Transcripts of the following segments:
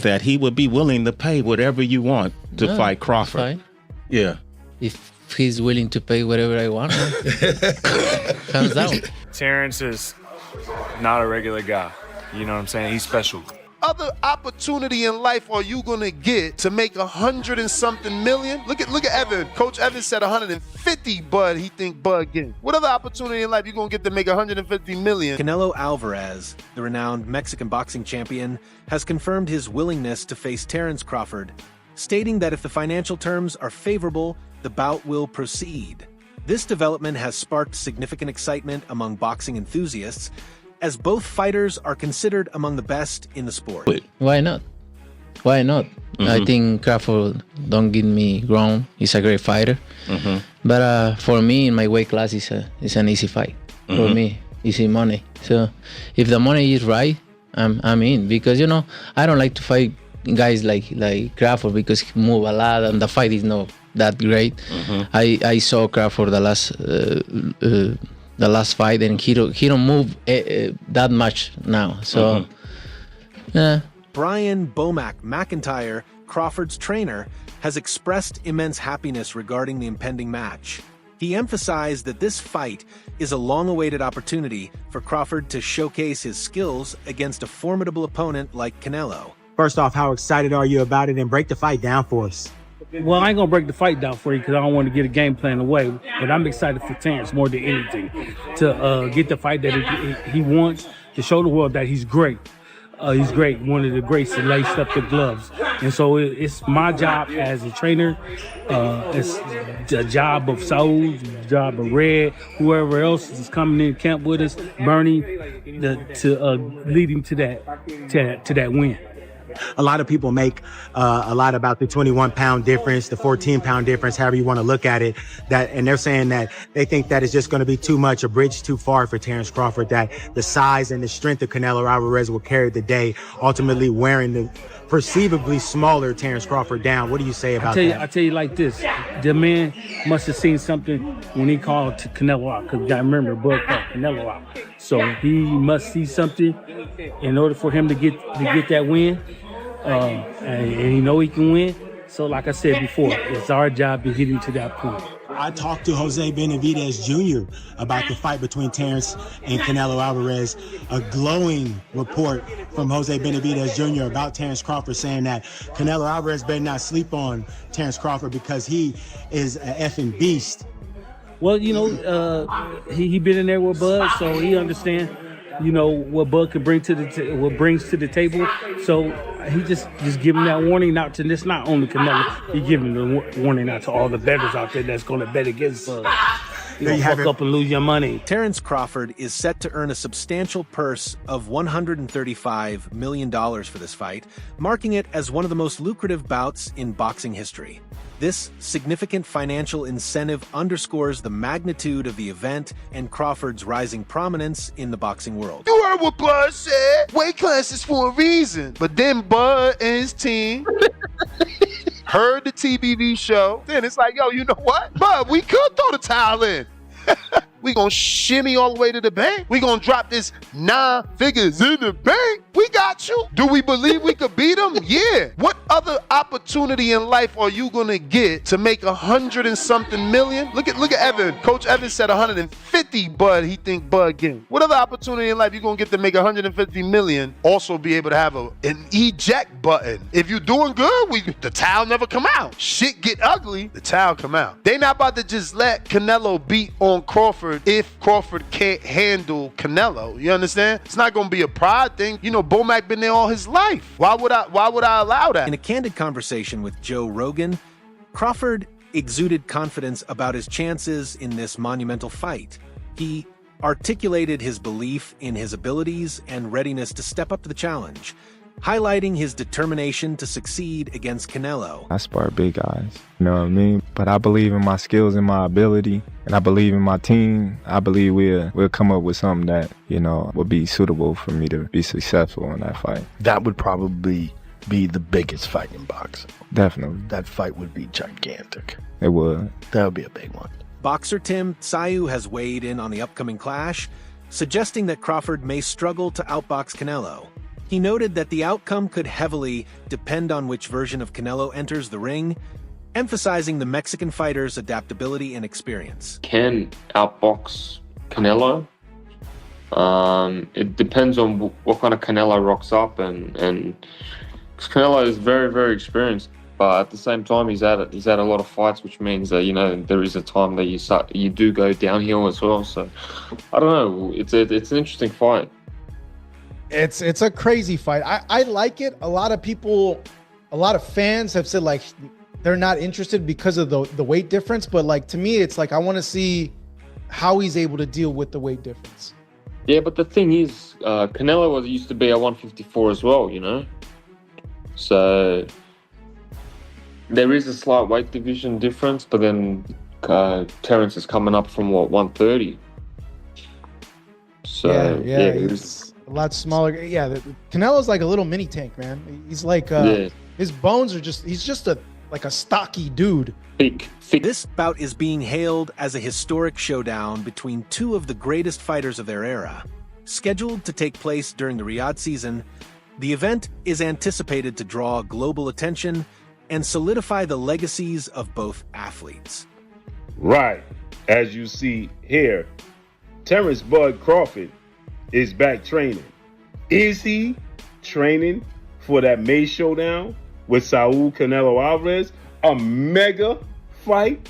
that he would be willing to pay whatever you want to fight Crawford. Fine. Yeah. If he's willing to pay whatever I want, hands down. Terence is not a regular guy. You know what I'm saying? He's special. Other opportunity in life are you gonna get to make 100 and something million? Look at Evan. Coach Evan said 150, Bud. He think Bud getting. What other opportunity in life you gonna get to make 150 million? Canelo Alvarez, the renowned Mexican boxing champion, has confirmed his willingness to face Terence Crawford, stating that if the financial terms are favorable, the bout will proceed. This development has sparked significant excitement among boxing enthusiasts, as both fighters are considered among the best in the sport. Why not? Why not? I think Crawford, don't get me wrong, he's a great fighter. But for me, in my weight class, it's an easy fight. For me, easy money. So if the money is right, I'm in. Because, you know, I don't like to fight guys like Crawford because he move a lot and the fight is not that great. I saw Crawford the last fight, and he don't move that much now. So, yeah. Brian Bomac McIntyre, Crawford's trainer, has expressed immense happiness regarding the impending match. He emphasized that this fight is a long-awaited opportunity for Crawford to showcase his skills against a formidable opponent like Canelo. First off, how excited are you about it, and break the fight down for us? Well, I ain't gonna break the fight down for you because I don't want to get a game plan away. But I'm excited for Terence more than anything to get the fight that he wants, to show the world that he's great. He's great, one of the greats that laced up the gloves. And so it's my job as a trainer. It's the job of Saul, the job of Red, whoever else is coming in camp with us, Bernie, to lead him to that win. A lot of people make a lot about the 21-pound difference, the 14-pound difference, however you want to look at it. And they're saying that they think that it's just going to be too much, a bridge too far for Terence Crawford, that the size and the strength of Canelo Alvarez will carry the day, ultimately wearing the perceivably smaller Terence Crawford down. What do you say about that? I tell you like this. The man must have seen something when he called Canelo out, because you got to remember, Bud called Canelo out. So he must see something in order for him to get that win. And he know he can win. So like I said before, it's our job to get him to that point. I talked to Jose Benavidez Jr. about the fight between Terence and Canelo Alvarez. A glowing report from Jose Benavidez Jr. about Terence Crawford, saying that Canelo Alvarez better not sleep on Terence Crawford because he is an effing beast. Well, you know, he been in there with Bud, so he understand, you know, what Bud could bring to what brings to the table. So he just giving that warning out to this, not only Canelo, he giving the warning out to all the bettors out there that's going to bet against Bud. You know, fuck up and lose your money. Terence Crawford is set to earn a substantial purse of $135 million for this fight, marking it as one of the most lucrative bouts in boxing history. This significant financial incentive underscores the magnitude of the event and Crawford's rising prominence in the boxing world. You heard what Bud said. Weight class is for a reason. But then Bud and his team heard the TBV show. Then it's like, yo, you know what? Bud, we could throw the towel in. We gonna shimmy all the way to the bank. We gonna drop this 9 figures in the bank. We got you. Do we believe we could beat them? Yeah. What other opportunity in life are you gonna get to make 100 and something million? Look at Evan. Coach Evan said 150, Bud. He think Bud getting. What other opportunity in life you gonna get to make 150 million? Also be able to have an eject button. If you're doing good, the towel never come out. Shit get ugly, the towel come out. They not about to just let Canelo beat on Crawford if Crawford can't handle Canelo. You understand? It's not gonna be a pride thing. You know, Bomac been there all his life. Why would I allow that? In a candid conversation with Joe Rogan, Crawford exuded confidence about his chances in this monumental fight. He articulated his belief in his abilities and readiness to step up to the challenge, highlighting his determination to succeed against Canelo. I spar big guys, you know what I mean? But I believe in my skills and my ability, and I believe in my team. I believe we'll come up with something that, you know, will be suitable for me to be successful in that fight. That would probably be the biggest fight in boxing. Definitely. That fight would be gigantic. It would. That would be a big one. Boxer Tim Tsayu has weighed in on the upcoming clash, suggesting that Crawford may struggle to outbox Canelo. He noted that the outcome could heavily depend on which version of Canelo enters the ring, emphasizing the Mexican fighter's adaptability and experience. Can outbox Canelo. It depends on what kind of Canelo rocks up, and because Canelo is very, very experienced, but at the same time he's had a lot of fights, which means that, you know, there is a time that you do go downhill as well. So I don't know. It's an interesting fight. It's a crazy fight. I like it. A lot of fans have said like they're not interested because of the weight difference, but like to me it's like I want to see how he's able to deal with the weight difference. Yeah, but the thing is, Canelo used to be a 154 as well, you know? So there is a slight weight division difference, but then Terence is coming up from, 130? So, yeah, he's a lot smaller. Yeah, Canelo's like a little mini tank, man. He's like, his bones are he's just a stocky dude. Thick. This bout is being hailed as a historic showdown between two of the greatest fighters of their era. Scheduled to take place during the Riyadh season, the event is anticipated to draw global attention and solidify the legacies of both athletes. Right. As you see here, Terence "Bud" Crawford is back training. Is he training for that May showdown with Saul Canelo Alvarez? A mega fight?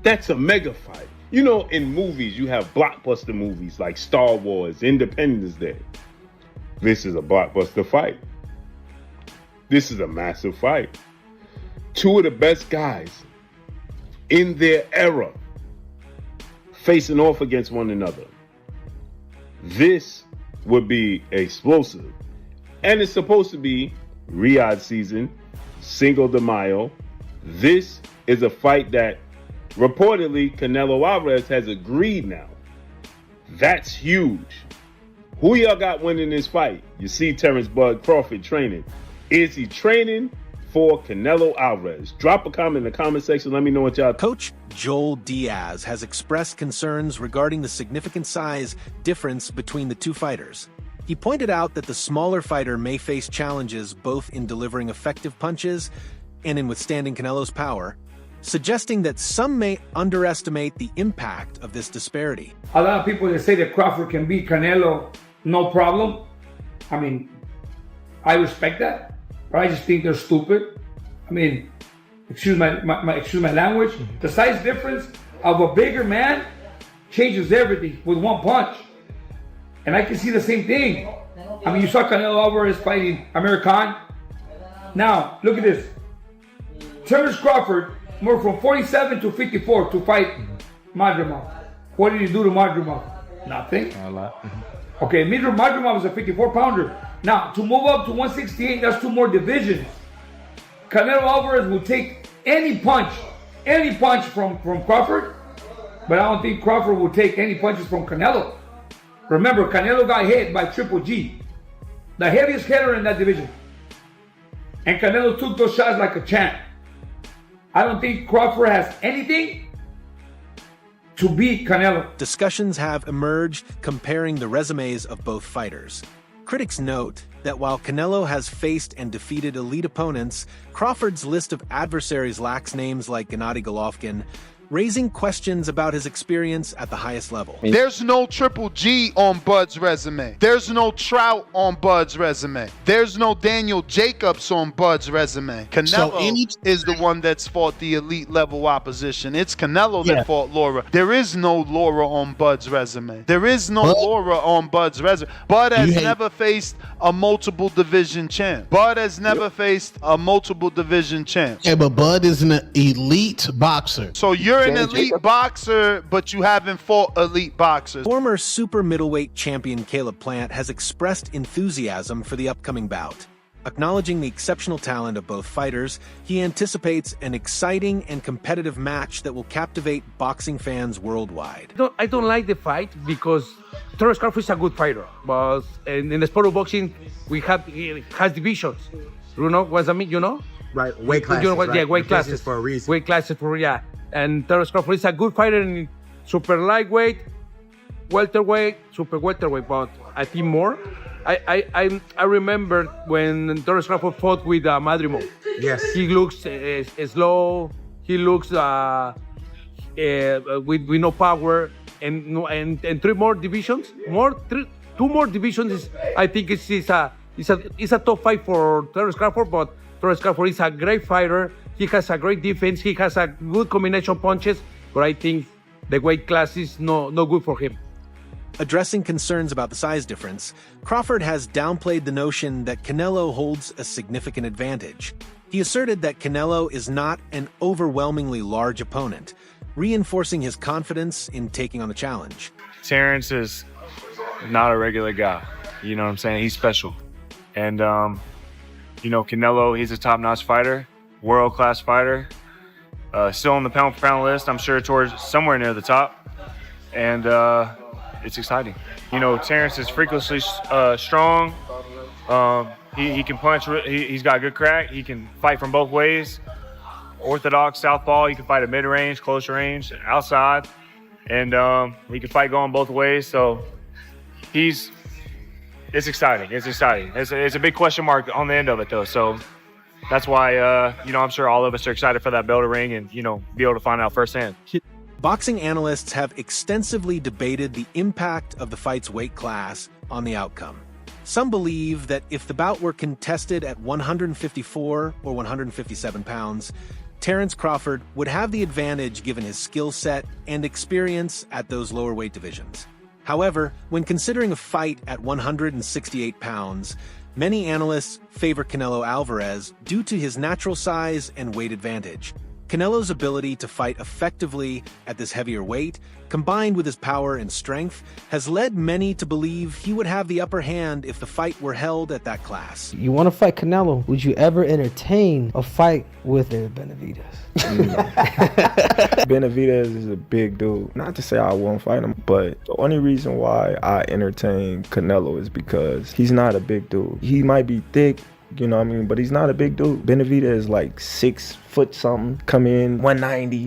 That's a mega fight. You know, in movies, you have blockbuster movies like Star Wars, Independence Day. This is a blockbuster fight. This is a massive fight. Two of the best guys in their era facing off against one another. This would be explosive. And it's supposed to be Riyadh season, Cinco de Mayo. This is a fight that reportedly Canelo Alvarez has agreed now. That's huge. Who y'all got winning this fight? You see Terence "Bud" Crawford training. Is he training for Canelo Alvarez? Drop a comment in the comment section. Let me know what y'all. Coach Joel Diaz has expressed concerns regarding the significant size difference between the two fighters. He pointed out that the smaller fighter may face challenges both in delivering effective punches and in withstanding Canelo's power, suggesting that some may underestimate the impact of this disparity. A lot of people that say that Crawford can beat Canelo, no problem. I mean, I respect that, but I just think they're stupid. I mean, excuse my language. The size difference of a bigger man changes everything with one punch. And I can see the same thing. I mean, you saw Canelo Alvarez fighting Amir Khan. Now, look at this. Terence Crawford moved from 47 to 54 to fight Madrimov. What did he do to Madrimov? Nothing. A lot. Okay, Madrimov is a 54-pounder. Now, to move up to 168, that's 2 more divisions. Canelo Alvarez will take any punch from Crawford, but I don't think Crawford will take any punches from Canelo. Remember, Canelo got hit by Triple G, the heaviest hitter in that division. And Canelo took those shots like a champ. I don't think Crawford has anything to beat Canelo. Discussions have emerged comparing the resumes of both fighters. Critics note that while Canelo has faced and defeated elite opponents, Crawford's list of adversaries lacks names like Gennady Golovkin, raising questions about his experience at the highest level. There's no Triple G on Bud's resume. There's no Trout on Bud's resume. There's no Daniel Jacobs on Bud's resume. Canelo is the one that's fought the elite level opposition. It's Canelo that fought Laura. There is no Laura on Bud's resume. There is no Laura on Bud's resume. Bud has never faced a multiple division champ. Bud has never faced a multiple division champ. Yeah, but Bud is an elite boxer. So you're an elite boxer, but you haven't fought elite boxers. Former super middleweight champion Caleb Plant has expressed enthusiasm for the upcoming bout. Acknowledging the exceptional talent of both fighters, he anticipates an exciting and competitive match that will captivate boxing fans worldwide. I don't like the fight because Terence Crawford is a good fighter, but in the sport of boxing, it has divisions. You know what I mean? You know? Right, weight classes. You know what? Right? Yeah, weight Divisions classes for a reason. Weight classes for And Terence Crawford is a good fighter in super lightweight, welterweight, super welterweight, but I think more. I remember when Terence Crawford fought with Madrimo. Yes. He looks slow. He looks with no power, and three more divisions. Two more divisions. I think it's a tough fight for Terence Crawford, but Terence Crawford is a great fighter. He has a great defense. He has a good combination punches, but I think the weight class is no good for him. Addressing concerns about the size difference, Crawford has downplayed the notion that Canelo holds a significant advantage. He asserted that Canelo is not an overwhelmingly large opponent, reinforcing his confidence in taking on the challenge. Terence is not a regular guy. You know what I'm saying? He's special. And, Canelo, he's a top-notch fighter, world-class fighter. Still on the pound-for-pound list, I'm sure towards somewhere near the top. And it's exciting. Terence is freakishly strong. He can punch. He's got good crack. He can fight from both ways. Orthodox, southpaw. He can fight at mid-range, close range, outside. And he can fight going both ways. So it's exciting. It's exciting. It's a big question mark on the end of it, though. So that's why, I'm sure all of us are excited for that bell to ring and, be able to find out firsthand. Boxing analysts have extensively debated the impact of the fight's weight class on the outcome. Some believe that if the bout were contested at 154 or 157 pounds, Terence Crawford would have the advantage given his skill set and experience at those lower weight divisions. However, when considering a fight at 168 pounds, many analysts favor Canelo Alvarez due to his natural size and weight advantage. Canelo's ability to fight effectively at this heavier weight, combined with his power and strength, has led many to believe he would have the upper hand if the fight were held at that class. You want to fight Canelo? Would you ever entertain a fight with Benavidez? Benavidez is a big dude. Not to say I won't fight him, but the only reason why I entertain Canelo is because he's not a big dude. He might be thick, but he's not a big dude. Benavidez is like 6 foot something, come in 190,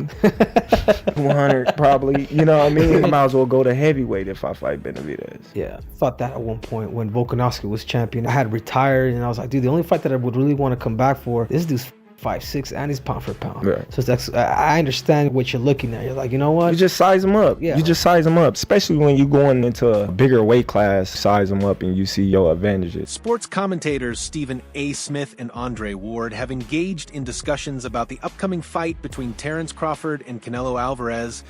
100 probably, I might as well go to heavyweight if I fight Benavidez. Yeah, thought that at one point when Volkanovski was champion. I had retired and I was like, dude, the only fight that I would really want to come back for, this dude's 5'6" and he's pound for pound. Yeah. So I understand what you're looking at. You're like, you know what? You just size him up. Yeah. You just size him up, especially when you're going into a bigger weight class, size him up and you see your advantages. Sports commentators Stephen A. Smith and Andre Ward have engaged in discussions about the upcoming fight between Terence Crawford and Canelo Alvarez,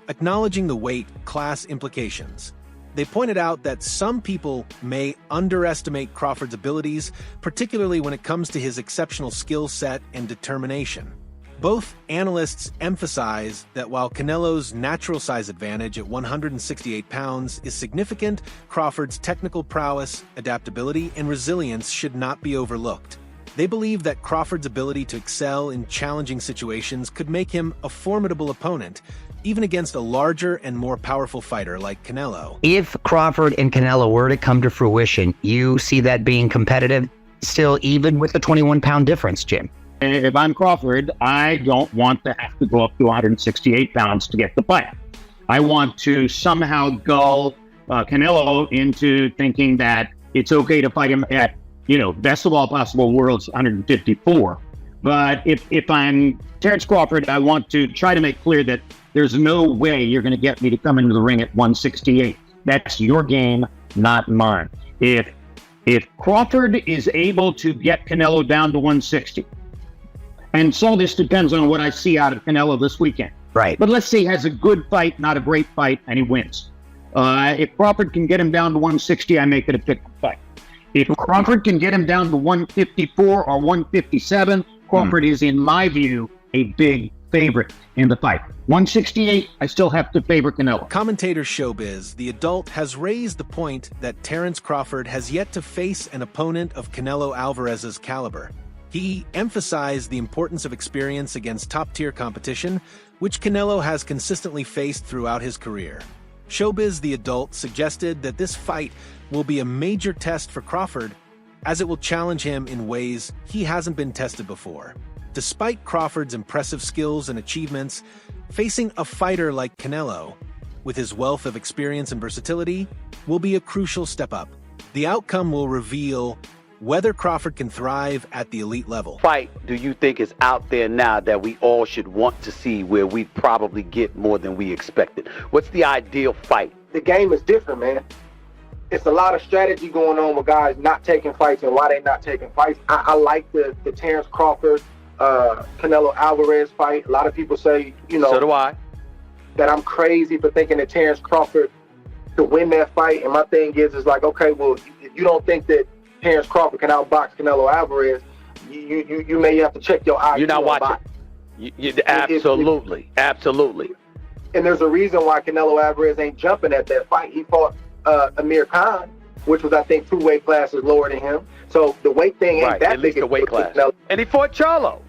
acknowledging the weight class implications. They pointed out that some people may underestimate Crawford's abilities, particularly when it comes to his exceptional skill set and determination. Both analysts emphasize that while Canelo's natural size advantage at 168 pounds is significant, Crawford's technical prowess, adaptability, and resilience should not be overlooked. They believe that Crawford's ability to excel in challenging situations could make him a formidable opponent, even against a larger and more powerful fighter like Canelo. If Crawford and Canelo were to come to fruition, you see that being competitive still, even with the 21-pound difference, Jim? If I'm Crawford, I don't want to have to go up to 168 pounds to get the fight. I want to somehow gull Canelo into thinking that it's okay to fight him at, best of all possible worlds, 154. But if I'm Terence Crawford, I want to try to make clear that there's no way you're going to get me to come into the ring at 168. That's your game, not mine. If Crawford is able to get Canelo down to 160, and so this depends on what I see out of Canelo this weekend. Right. But let's say he has a good fight, not a great fight, and he wins. If Crawford can get him down to 160, I make it a pick fight. If Crawford can get him down to 154 or 157, Crawford is, in my view, a big favorite in the fight. 168, I still have to favor Canelo. Commentator Showbiz, the adult, has raised the point that Terence Crawford has yet to face an opponent of Canelo Alvarez's caliber. He emphasized the importance of experience against top-tier competition, which Canelo has consistently faced throughout his career. Showbiz, the adult, suggested that this fight will be a major test for Crawford, as it will challenge him in ways he hasn't been tested before. Despite Crawford's impressive skills and achievements, facing a fighter like Canelo with his wealth of experience and versatility, will be a crucial step up. The outcome will reveal whether Crawford can thrive at the elite level. Fight do you think is out there now that we all should want to see, where we probably get more than we expected? What's the ideal fight? The game is different, man. It's a lot of strategy going on with guys not taking fights and why they not taking fights. I like the Terence Crawford, Canelo Alvarez fight. A lot of people say, So do I. That I'm crazy for thinking that Terence Crawford to win that fight. And my thing is like, okay, well, if you don't think that Terence Crawford can outbox Canelo Alvarez, you may have to check your IQ. You're not watching. Absolutely. Absolutely. And there's a reason why Canelo Alvarez ain't jumping at that fight. He fought Amir Khan, which was, I think, 2 weight classes lower than him. So the weight thing ain't that at least big a weight class. Canelo. And he fought Charlo.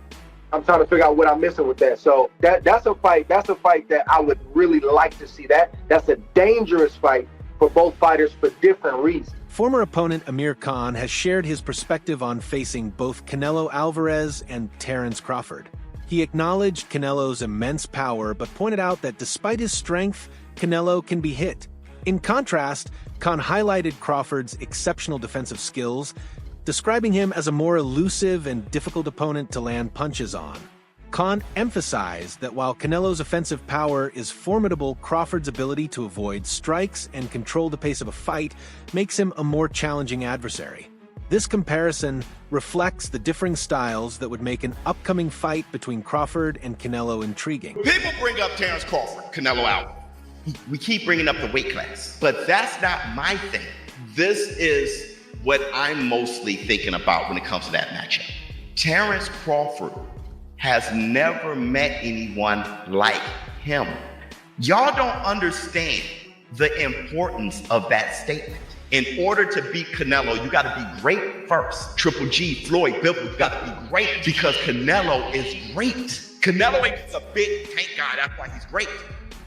I'm trying to figure out what I'm missing with that. So that's a fight that I would really like to see. That's a dangerous fight for both fighters for different reasons. Former opponent Amir Khan has shared his perspective on facing both Canelo Alvarez and Terence Crawford. He acknowledged Canelo's immense power, but pointed out that despite his strength, Canelo can be hit. In contrast, Khan highlighted Crawford's exceptional defensive skills, describing him as a more elusive and difficult opponent to land punches on. Khan emphasized that while Canelo's offensive power is formidable, Crawford's ability to avoid strikes and control the pace of a fight makes him a more challenging adversary. This comparison reflects the differing styles that would make an upcoming fight between Crawford and Canelo intriguing. People bring up Terence Crawford, Canelo Alvarez. We keep bringing up the weight class, but that's not my thing. This is what I'm mostly thinking about when it comes to that matchup. Terence Crawford has never met anyone like him. Y'all don't understand the importance of that statement. In order to beat Canelo, you gotta be great first. Triple G, Floyd, Bivol, you gotta be great because Canelo is great. Canelo ain't just a big tank guy, that's why he's great.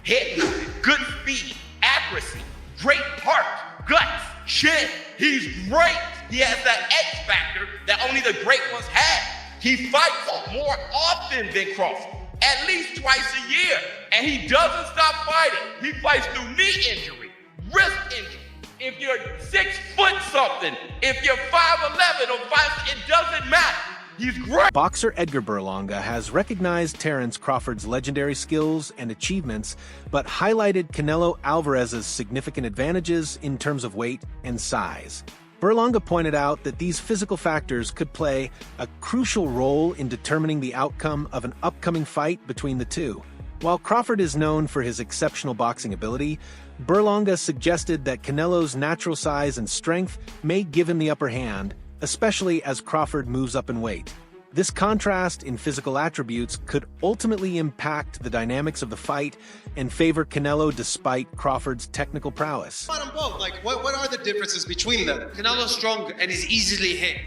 Head movement, good speed, accuracy, great heart, guts, shit, he's great. He has that X factor that only the great ones have. He fights more often than Crawford, at least twice a year. And he doesn't stop fighting. He fights through knee injury, wrist injury. If you're 6 foot something, if you're 5'11" or 5, it doesn't matter. He's great. Boxer Edgar Berlanga has recognized Terence Crawford's legendary skills and achievements, but highlighted Canelo Alvarez's significant advantages in terms of weight and size. Berlanga pointed out that these physical factors could play a crucial role in determining the outcome of an upcoming fight between the two. While Crawford is known for his exceptional boxing ability, Berlanga suggested that Canelo's natural size and strength may give him the upper hand, especially as Crawford moves up in weight. This contrast in physical attributes could ultimately impact the dynamics of the fight and favor Canelo despite Crawford's technical prowess. On them both, like what are the differences between them? Canelo's strong and is easily hit.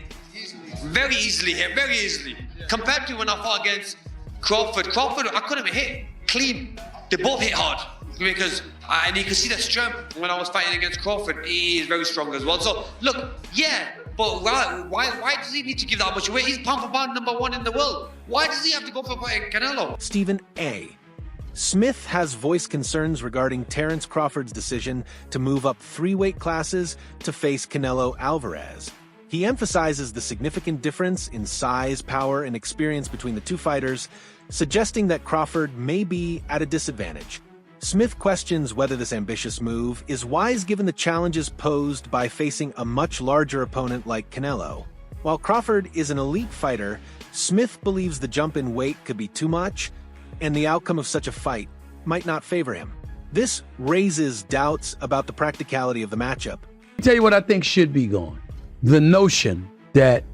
Very easily hit, very easily. Compared to when I fought against Crawford, I couldn't hit clean. They both hit hard because and you can see the strength when I was fighting against Crawford. He is very strong as well. So look, yeah. But why does he need to give that much weight? He's pound for pound #1 in the world. Why does he have to go for fighting Canelo? Stephen A. Smith has voiced concerns regarding Terence Crawford's decision to move up 3 weight classes to face Canelo Alvarez. He emphasizes the significant difference in size, power, and experience between the two fighters, suggesting that Crawford may be at a disadvantage. Smith questions whether this ambitious move is wise given the challenges posed by facing a much larger opponent like Canelo. While Crawford is an elite fighter, Smith believes the jump in weight could be too much, and the outcome of such a fight might not favor him. This raises doubts about the practicality of the matchup. I'll tell you what I think should be gone. The notion that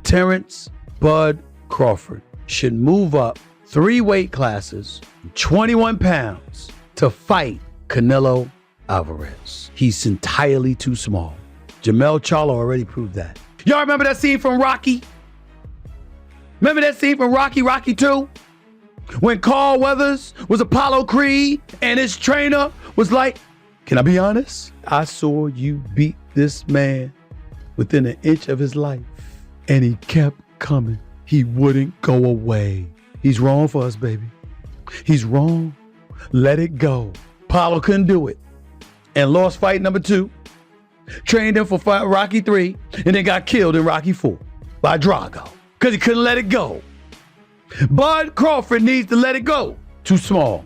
Terence Bud Crawford should move up 3 weight classes, 21 pounds, to fight Canelo Alvarez. He's entirely too small. Jermell Charlo already proved that. Y'all remember that scene from Rocky? Remember that scene from Rocky 2? When Carl Weathers was Apollo Creed and his trainer was like, can I be honest? I saw you beat this man within an inch of his life. And he kept coming. He wouldn't go away. He's wrong for us, baby. He's wrong. Let it go. Paulo couldn't do it and lost fight number 2. Trained him for Rocky 3 and then got killed in Rocky 4 by Drago because he couldn't let it go. Bud Crawford needs to let it go. Too small.